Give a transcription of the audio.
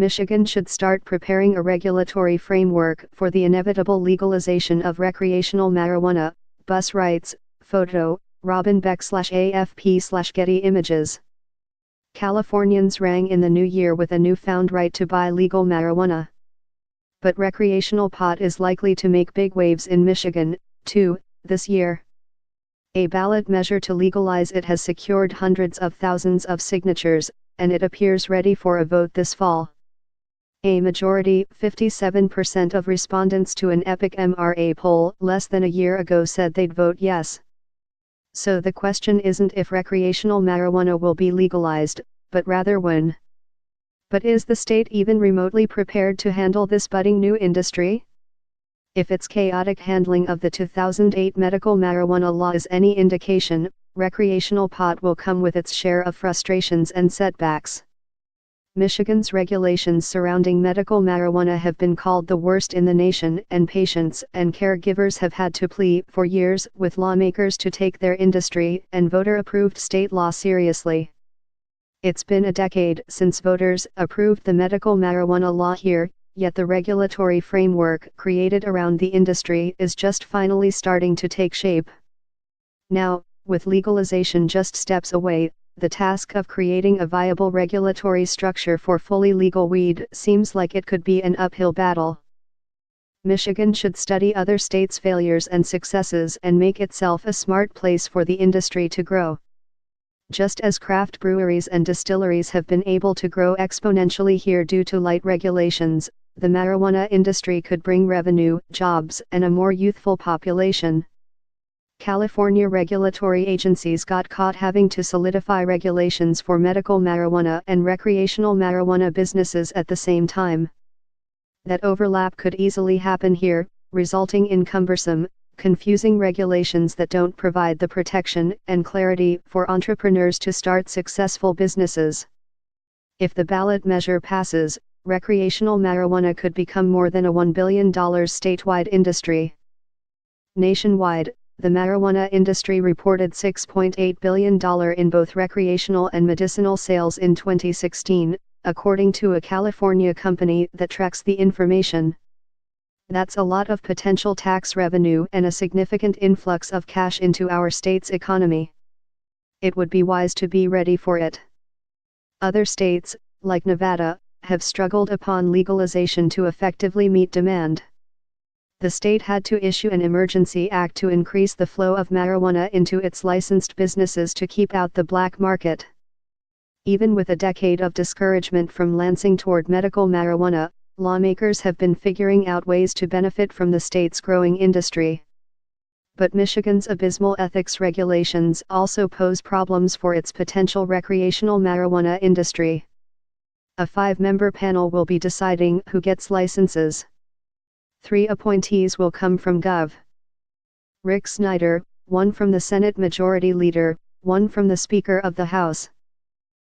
Michigan should start preparing a regulatory framework for the inevitable legalization of recreational marijuana. Bus writes, photo, Robin Beck/AFP/Getty Images. Californians rang in the new year with a newfound right to buy legal marijuana. But recreational pot is likely to make big waves in Michigan, too, this year. A ballot measure to legalize it has secured hundreds of thousands of signatures, and it appears ready for a vote this fall. A majority, 57% of respondents to an Epic MRA poll less than a year ago said they'd vote yes. So the question isn't if recreational marijuana will be legalized, but rather when. But is the state even remotely prepared to handle this budding new industry? If its chaotic handling of the 2008 medical marijuana law is any indication, recreational pot will come with its share of frustrations and setbacks. Michigan's regulations surrounding medical marijuana have been called the worst in the nation, and patients and caregivers have had to plead for years with lawmakers to take their industry and voter-approved state law seriously. It's been a decade since voters approved the medical marijuana law here, yet the regulatory framework created around the industry is just finally starting to take shape. Now, with legalization just steps away, the task of creating a viable regulatory structure for fully legal weed seems like it could be an uphill battle. Michigan should study other states' failures and successes and make itself a smart place for the industry to grow. Just as craft breweries and distilleries have been able to grow exponentially here due to light regulations, the marijuana industry could bring revenue, jobs, and a more youthful population. California regulatory agencies got caught having to solidify regulations for medical marijuana and recreational marijuana businesses at the same time. That overlap could easily happen here, resulting in cumbersome, confusing regulations that don't provide the protection and clarity for entrepreneurs to start successful businesses. If the ballot measure passes, recreational marijuana could become more than a $1 billion statewide industry. Nationwide, the marijuana industry reported $6.8 billion in both recreational and medicinal sales in 2016, according to a California company that tracks the information. That's a lot of potential tax revenue and a significant influx of cash into our state's economy. It would be wise to be ready for it. Other states, like Nevada, have struggled upon legalization to effectively meet demand. The state had to issue an emergency act to increase the flow of marijuana into its licensed businesses to keep out the black market. Even with a decade of discouragement from lancing toward medical marijuana, lawmakers have been figuring out ways to benefit from the state's growing industry. But Michigan's abysmal ethics regulations also pose problems for its potential recreational marijuana industry. A 5-member panel will be deciding who gets licenses. 3 appointees will come from Gov. Rick Snyder, 1 from the Senate Majority Leader, 1 from the Speaker of the House.